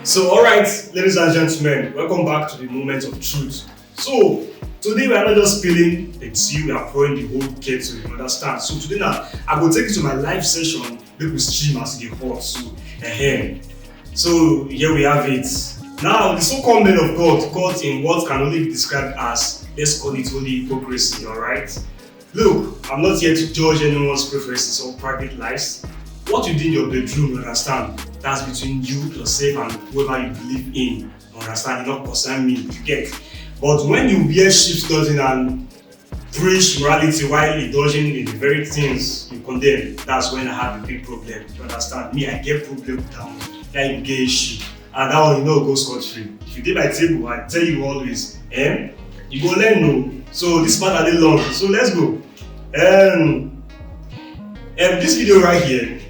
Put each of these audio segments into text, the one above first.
So, alright, ladies and gentlemen, welcome back to the moment of truth. So, today we are not just spilling the tea, we are pouring the whole kettle, you understand? So, today now, I will take you to my live session, people stream as the hot. So, here we have it. Now, the so-called men of God, caught in what can only be described as, let's call it holy hypocrisy, alright? Look, I'm not here to judge anyone's preferences or private lives. What you did in your bedroom, you understand? That's between you, yourself, and whoever you believe in. You understand? It not concern me, you get. But when you wear sheep's clothing and preach morality while indulging in the very things you condemn, that's when I have a big problem. You understand? Me, I get problem with that one. That you get issue. And that one, goes scot-free. If you did my table, I tell you always, you go learn no. So this part are long. So let's go. This video right here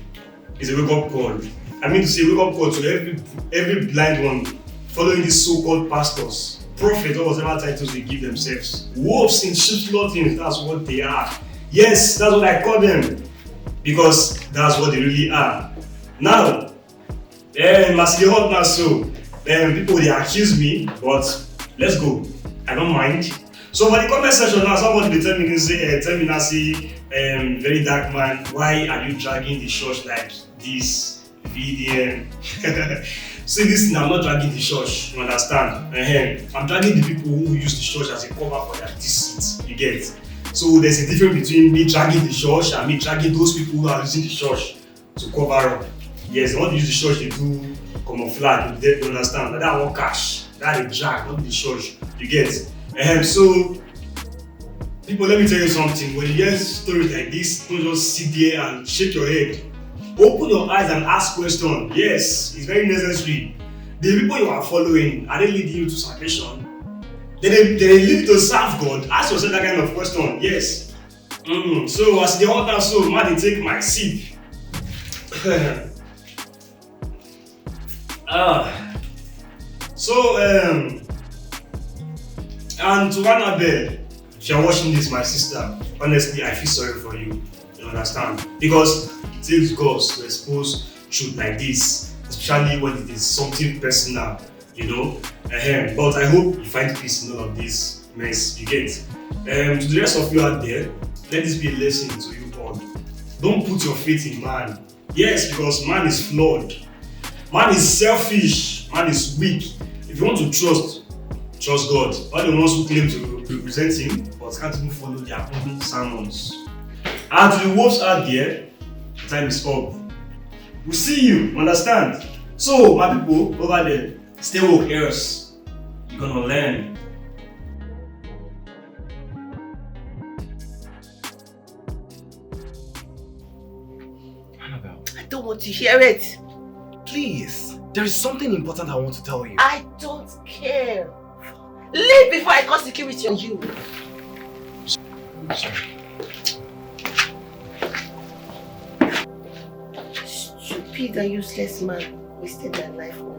is a wake-up call. I mean to say wake-up call to every blind one following these so-called pastors, prophets, or whatever titles they give themselves. Wolves in sheep's clothing, that's what they are. Yes, that's what I call them. Because that's what they really are. Now, as the hot now, so people they accuse me, but let's go. I don't mind. So for the comment section now, somebody will tell me say, very dark man, why are you dragging the church like this? VDM. See this thing, I'm not dragging the church, you understand? I'm dragging the people who use the church as a cover for their deceit, you get? So there's a difference between me dragging the church and me dragging those people who are using the church to cover up. Yes, they want to use the church to do camouflage, you understand? That one cash, that a drag, not the church, you get? So people, let me tell you something. When you hear stories like this, don't just sit there and shake your head. Open your eyes and ask questions. Yes, it's very necessary. The people you are following, are they leading you to salvation? They lead you to serve God. Ask yourself that kind of question. Yes. So as the altar, so man, they take my sip. And to Annabelle, if you're watching this, my sister, honestly, I feel sorry for you. You understand? Because it takes guts to expose truth like this, especially when it is something personal, But I hope you find peace in all of this mess you get. To the rest of you out there, let this be a lesson to you all. Don't put your faith in man. Yes, because man is flawed. Man is selfish. Man is weak. If you want to trust God. All the ones who claim to represent him but can't even follow their own sermons. And to the wolves out there, the time is up. We see you, understand? So, my people over there, stay woke, else you're gonna learn. Annabelle, I don't want to hear it. please. There is something important I want to tell you. I don't care. Leave before I call security on you. Sorry. Stupid and useless man wasted their life on.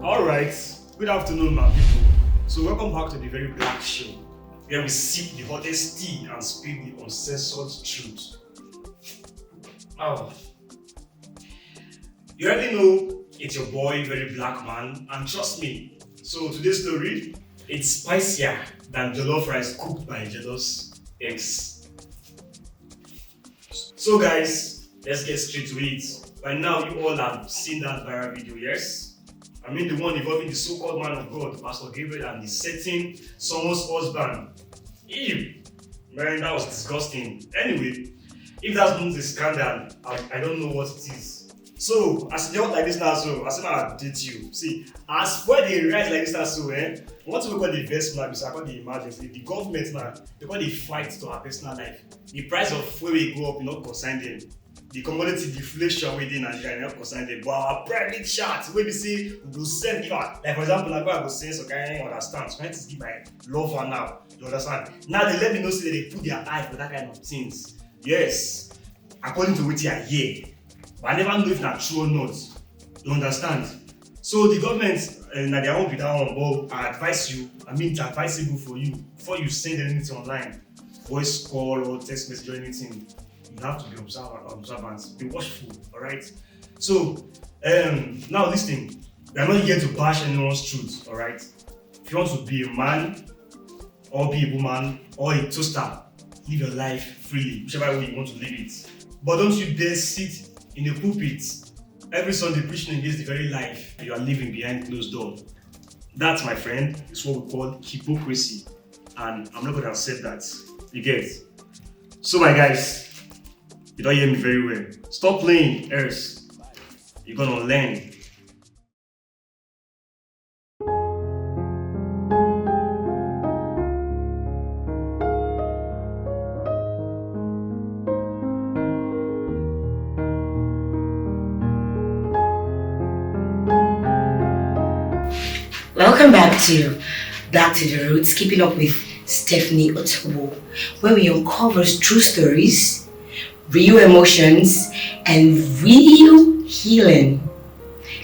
Alright, good afternoon, my people. So welcome back to the Very Black Show, where we sip the hottest tea and speak the uncensored truth. You already know it's your boy, Very Black Man, and trust me. So today's story, it's spicier than jollof rice cooked by a jealous ex. So guys, let's get straight to it. By now, you all have seen that viral video, yes? I mean the one involving the so-called man of God, Pastor Gabriel, and the setting someone's husband. Ew! Man, that was disgusting. Anyway, if that's not a scandal, I don't know what it is. So, as they like this now, so as I update you, see, as where they rise like this now, so what we call the investment, because I call the emergency, the government now, they call the fight to our personal life. The price of where we go up, not concern them. The commodity deflation within Nigeria not concern them. But our private chat, where we say we will send give out. Like for example, I go say so can you understand? So I need to give my lover now. You understand? Now they let me know say they put their eye for that kind of things. Yes, according to what I hear. But I never know if that's true or not. You understand? So the government and I won't be that one, but I advise you, it's advisable for you, before you send anything online, voice call or text message or anything, you have to be observant, be watchful, alright? So, now listen, we are not here to bash anyone's truth, alright? If you want to be a man, or be a woman, or a toaster, live your life freely, whichever way you want to live it. But don't you dare sit in a pulpit every Sunday preaching against the very life you are living behind closed doors. That, my friend, is what we call hypocrisy. And I'm not going to accept that. You get? So, my guys, you don't hear me very well. Stop playing, else you're going to learn. Welcome back to the Roots, keeping up with Stephanie Otobo, where we uncover true stories, real emotions, and real healing.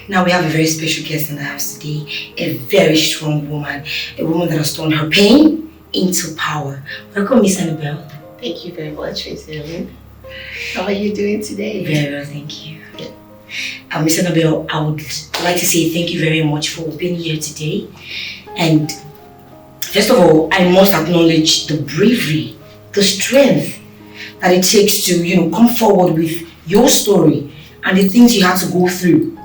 Now we have a very special guest in the house today, a very strong woman, a woman that has turned her pain into power. Welcome, Miss Annabelle. Thank you very much, Miss Ellen. How are you doing today? Very well, thank you. Miss Annabelle, I would like to say thank you very much for being here today. And first of all, I must acknowledge the bravery, the strength that it takes to, come forward with your story and the things you had to go through,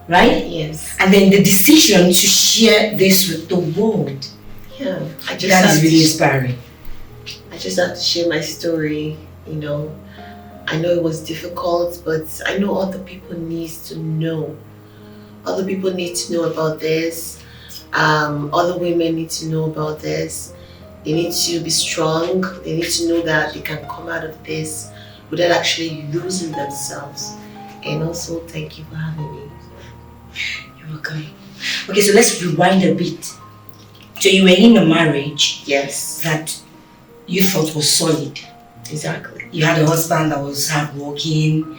right? Yes. And then the decision to share this with the world. Yeah, that is really inspiring. I just have to share my story, I know it was difficult, but I know other people need to know. Other people need to know about this. Other women need to know about this. They need to be strong. They need to know that they can come out of this without actually losing themselves. And also, thank you for having me. You're welcome. Okay, so let's rewind a bit. So you were in a marriage, yes, that you thought was solid. Exactly. You had a husband that was hardworking,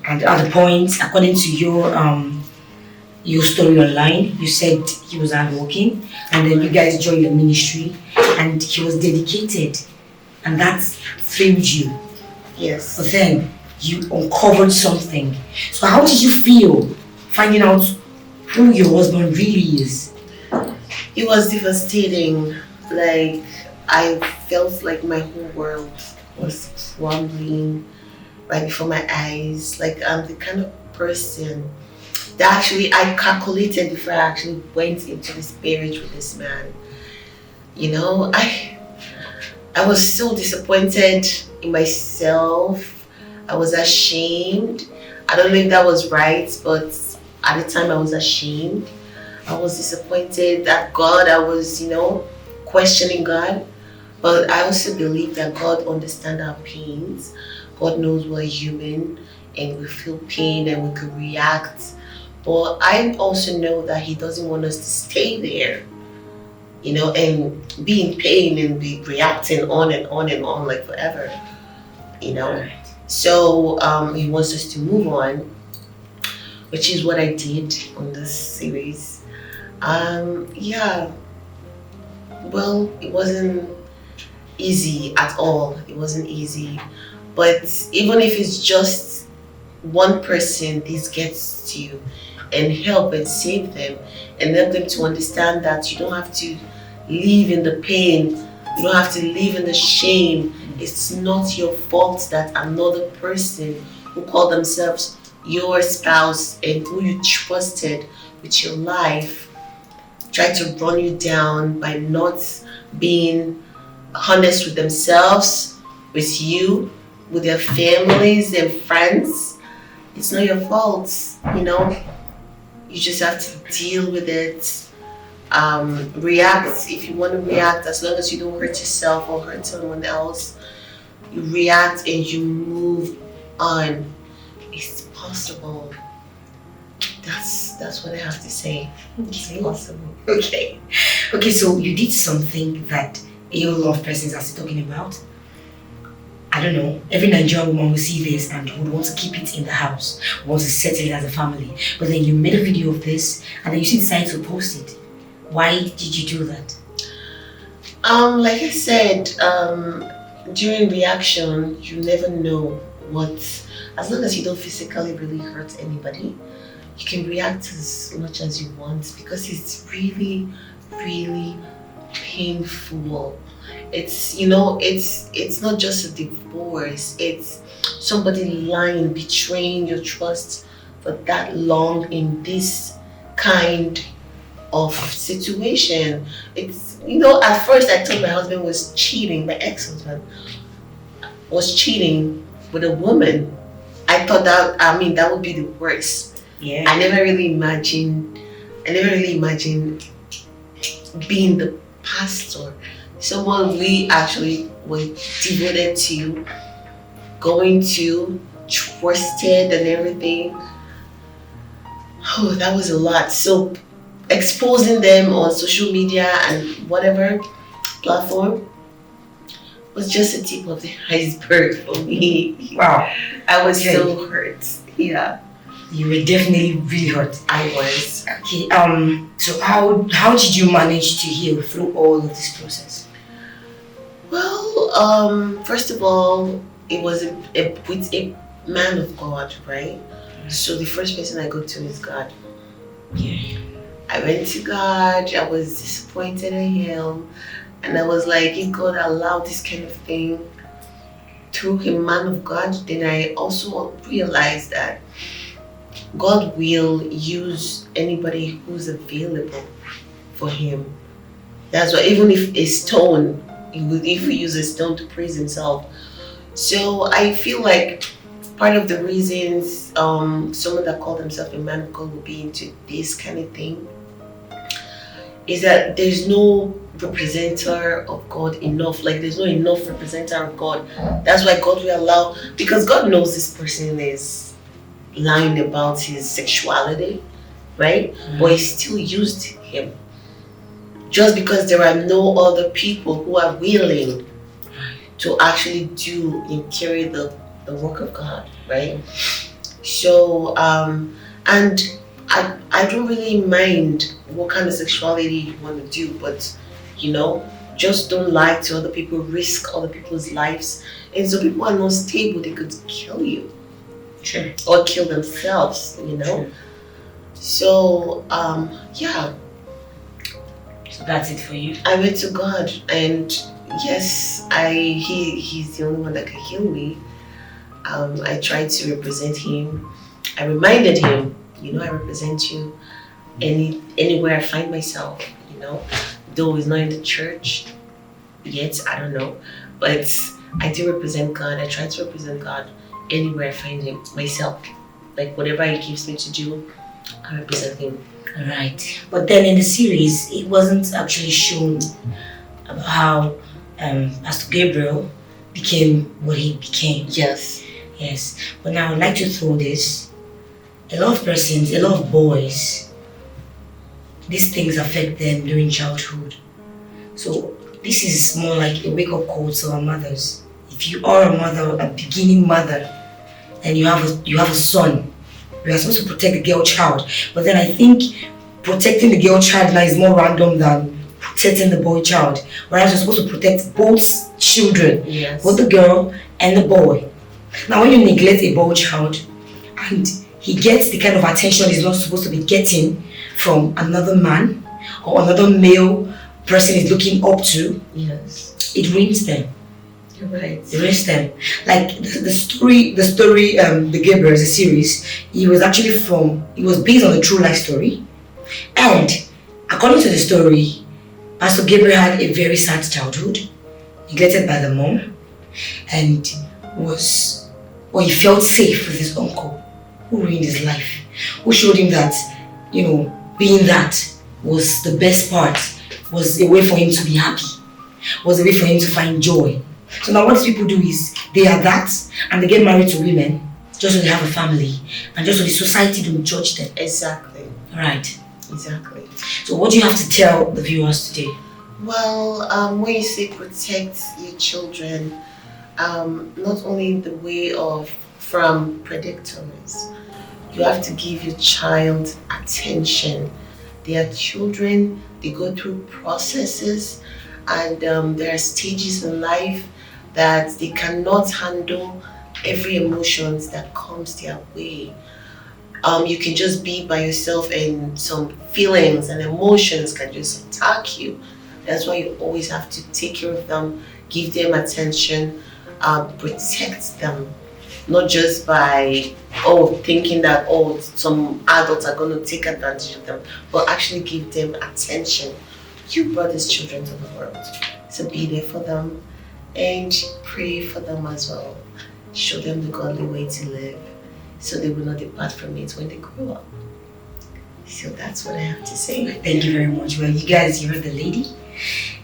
and at the point, according to your story online, you said he was hardworking, and then you guys joined the ministry, and he was dedicated, and that thrilled you. Yes. But then you uncovered something. So how did you feel finding out who your husband really is? It was devastating. Like, I felt like my whole world was crumbling right before my eyes. Like, I'm the kind of person that actually I calculated before I actually went into this marriage with this man. I was so disappointed in myself. I was ashamed. I don't know if that was right, but at the time I was ashamed. I was disappointed at God. I was, questioning God. But I also believe that God understands our pains. God knows we're human and we feel pain and we can react. But I also know that He doesn't want us to stay there, and be in pain and be reacting on and on and on like forever, So He wants us to move on, which is what I did on this series. Well, it wasn't easy at all. It wasn't easy. But even if it's just one person, this gets to you and help and save them and help them to understand that you don't have to live in the pain. You don't have to live in the shame. It's not your fault that another person who called themselves your spouse and who you trusted with your life tried to run you down by not being honest with themselves, with you, with their families and friends. It's not your fault, You just have to deal with it. React if you want to react, as long as you don't hurt yourself or hurt someone else. You react and you move on. It's possible. That's what I have to say. It's possible. Okay, so you did something that a whole lot of persons are still talking about. I don't know, every Nigerian woman will see this and would want to keep it in the house, want to settle it as a family. But then you made a video of this and then you decided to post it. Why did you do that? Like I said, during reaction, you never know what, as long as you don't physically really hurt anybody, you can react as much as you want because it's really, really painful. It's, it's not just a divorce, it's somebody lying, betraying your trust for that long in this kind of situation. It's, at first I thought my husband was cheating, my ex-husband was cheating with a woman. I thought that would be the worst. Yeah. I never really imagined being the pastor, someone we actually were devoted to, going to, trusted and everything. Oh, that was a lot. So exposing them on social media and whatever platform was just a tip of the iceberg for me. Wow. I was so hurt. Yeah. You were definitely really hurt. I was. Okay, so how did you manage to heal through all of this process? Well, first of all, it was with a man of God, right? So the first person I go to is God. Yeah. I went to God, I was disappointed in Him, and I was like, if God allowed this kind of thing through a man of God, then I also realized that God will use anybody who's available for Him. That's why, even if a stone, if we use a stone to praise Himself. So I feel like part of the reasons someone that called himself a man of God will be into this kind of thing is that there's no representative of God enough. Like, there's no enough representative of God. That's why God will allow, because God knows this person is lying about his sexuality, right? But He still used him. Just because there are no other people who are willing to actually do and carry the work of God, right? So, and I don't really mind what kind of sexuality you want to do, but just don't lie to other people, risk other people's lives. And so people are not stable, they could kill you. Sure. Or kill themselves, Sure. So, yeah. So that's it for you? I went to God, and yes, He's the only one that can heal me. I tried to represent Him. I reminded Him, I represent you anywhere I find myself, though it's not in the church yet, I don't know, but I do represent God. I try to represent God anywhere I find Him, myself. Like, whatever He gives me to do, I represent Him. Alright. But then in the series, it wasn't actually shown about how Pastor Gabriel became what he became. Yes. Yes. But now I'd like to throw this. A lot of persons, a lot of boys, these things affect them during childhood. So this is more like a wake-up call to our mothers. If you are a mother, a beginning mother, and you have a son, you are supposed to protect the girl child. But then I think protecting the girl child now is more random than protecting the boy child. Whereas you're supposed to protect both children, yes, both the girl and the boy. Now when you neglect a boy child and he gets the kind of attention he's not supposed to be getting from another man or another male person he's looking up to, yes, it ruins them. You're right. It ruins them. Like the story, the Gabriels, the series, it was based on a true life story. And according to the story, Pastor Gabriel had a very sad childhood, neglected by the mom, and he felt safe with his uncle, who ruined his life, who showed him that, being that was the best part, was a way for him to be happy, was a way for him to find joy. So now what people do is, they are that, and they get married to women, just so they have a family, and just so the society don't judge them. Exactly. Right. Exactly. So what do you have to tell the viewers today? Well, when you say protect your children, not only in the way of from predators. You have to give your child attention. They are children, they go through processes, and there are stages in life that they cannot handle every emotions that comes their way. You can just be by yourself and some feelings and emotions can just attack you. That's why you always have to take care of them, give them attention, protect them. Not just by thinking that some adults are going to take advantage of them, but actually give them attention. You brought these children to the world, so be there for them and pray for them as well. Show them the godly way to live so they will not depart from it when they grow up. So that's what I have to say. Thank you very much. Well, you guys, you heard the lady.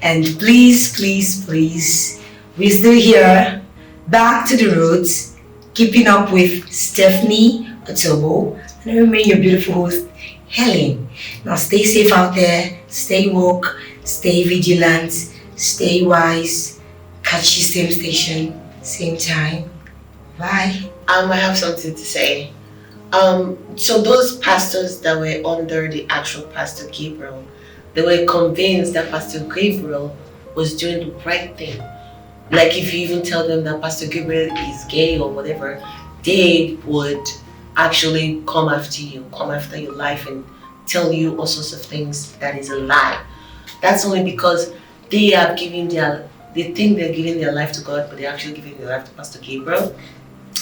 And please, please, please, we're still here, back to the roots, keeping up with Stephanie Otobo, and I remain your beautiful host, Helen. Now stay safe out there, stay woke, stay vigilant, stay wise, catch you same station, same time. Bye. I have something to say. So those pastors that were under the actual Pastor Gabriel, they were convinced that Pastor Gabriel was doing the right thing. Like if you even tell them that Pastor Gabriel is gay or whatever, they would actually come after you, come after your life and tell you all sorts of things that is a lie. That's only because they think they're giving their life to God, but they're actually giving their life to Pastor Gabriel.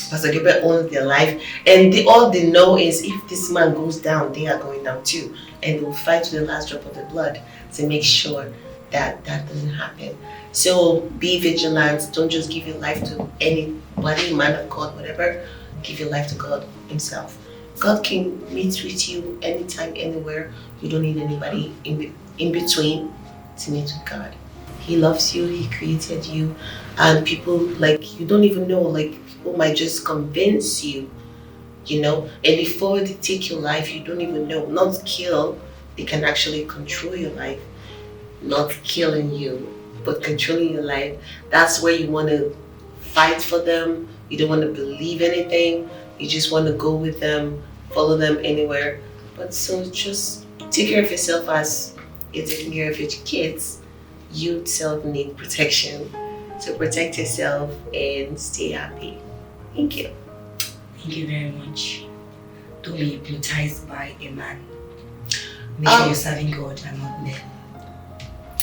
Pastor Gabriel owns their life, and all they know is if this man goes down, they are going down too, and they'll fight to the last drop of the blood to make sure that doesn't happen. So be vigilant. Don't just give your life to anybody, man of God, whatever. Give your life to God Himself. God can meet with you anytime, anywhere. You don't need anybody in between to meet with God. He loves you. He created you, and people you don't even know people might just convince you, and before they take your life, you don't even know. Not kill, they can actually control your life. Not killing you, but controlling your life. That's where you want to fight for them. You don't want to believe anything. You just want to go with them, follow them anywhere. But so just take care of yourself as you're taking care of your kids. You self need protection. So protect yourself and stay happy. Thank you. Thank you very much. Don't be hypnotized by a man. Make sure you're serving God and not men.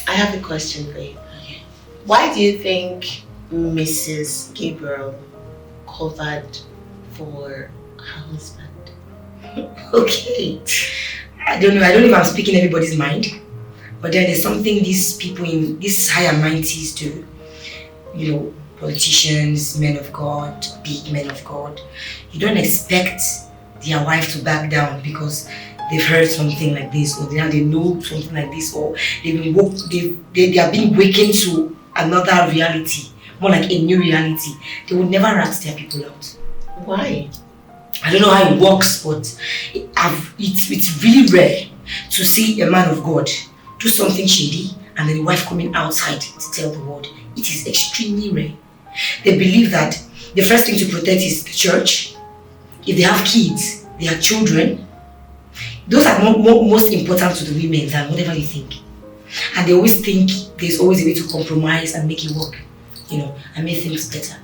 I have a question for you. Why do you think Mrs. Gabriel covered for her husband? Okay. I don't know if I'm speaking everybody's mind, but then there's something these people in these higher mighties do. Politicians, men of God, big men of God. You don't expect their wife to back down because they've heard something like this, or they know something like this, or they are being wakened to another reality, more like a new reality. They will never rat their people out. Why? I don't know how it works, but it's really rare to see a man of God do something shady and then the wife coming outside to tell the world. It is extremely rare. They believe that the first thing to protect is the church. If they have kids, they have children. Those are most important to the women than whatever you think. And they always think there's always a way to compromise and make it work, and make things better.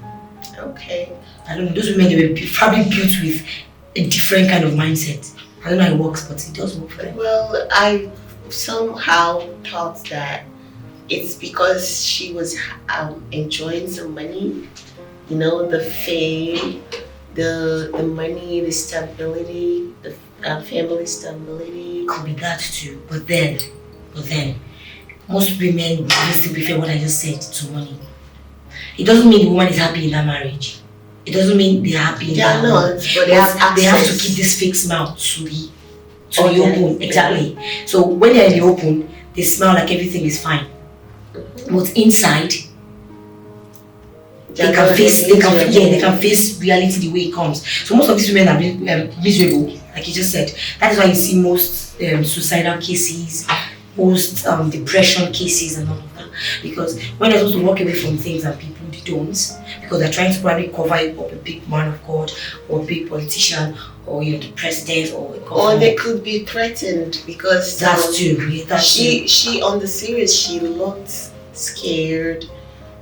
Okay. I don't know, those women, they were probably built with a different kind of mindset. I don't know how it works, but it does work for them. Well, I somehow thought that it's because she was enjoying some money, the fame, the money, the stability, the family stability. Could be that too, but then, most women will still prefer what I just said to money. It doesn't mean the woman is happy in that marriage. It doesn't mean they're happy in that not, but they have access. They have to keep this fake smile to the open. Exactly. So when they're in the open, they smile like everything is fine. But inside, they can face reality the way it comes. So most of these women are miserable, like you just said. That is why you see most suicidal cases, most depression cases and all of that. Because when you're supposed to walk away from things and people don't, because they're trying to probably cover it up, a big man of God or a big politician or the president or a governor. Or they could be threatened because That's true. Yeah, that's true. she on the series she looked scared,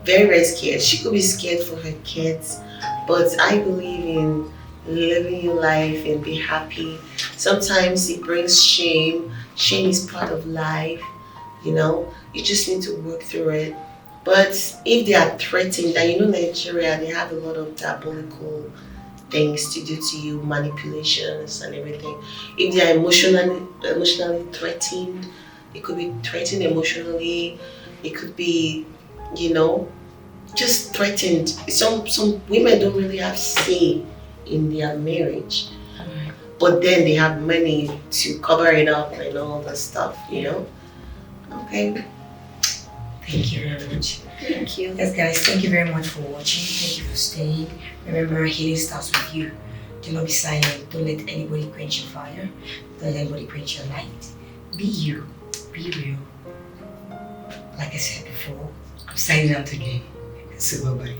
very very scared. She could be scared for her kids, but I believe in living your life and be happy. Sometimes it brings shame. Shame is part of life, you just need to work through it. But if they are threatened, and Nigeria, they have a lot of diabolical things to do to you, manipulations and everything. If they are emotionally threatened, it could be threatened emotionally, it could be, just threatened. Some women don't really have say in their marriage. But then they have money to cover it up and all that stuff, Okay. Thank you very much. Thank you. Yes, guys, thank you very much for watching. Thank you for staying. Remember, healing starts with you. Do not be silent. Don't let anybody quench your fire. Don't let anybody quench your light. Be you. Be real. Like I said before, I'm signing out again. So bye-bye.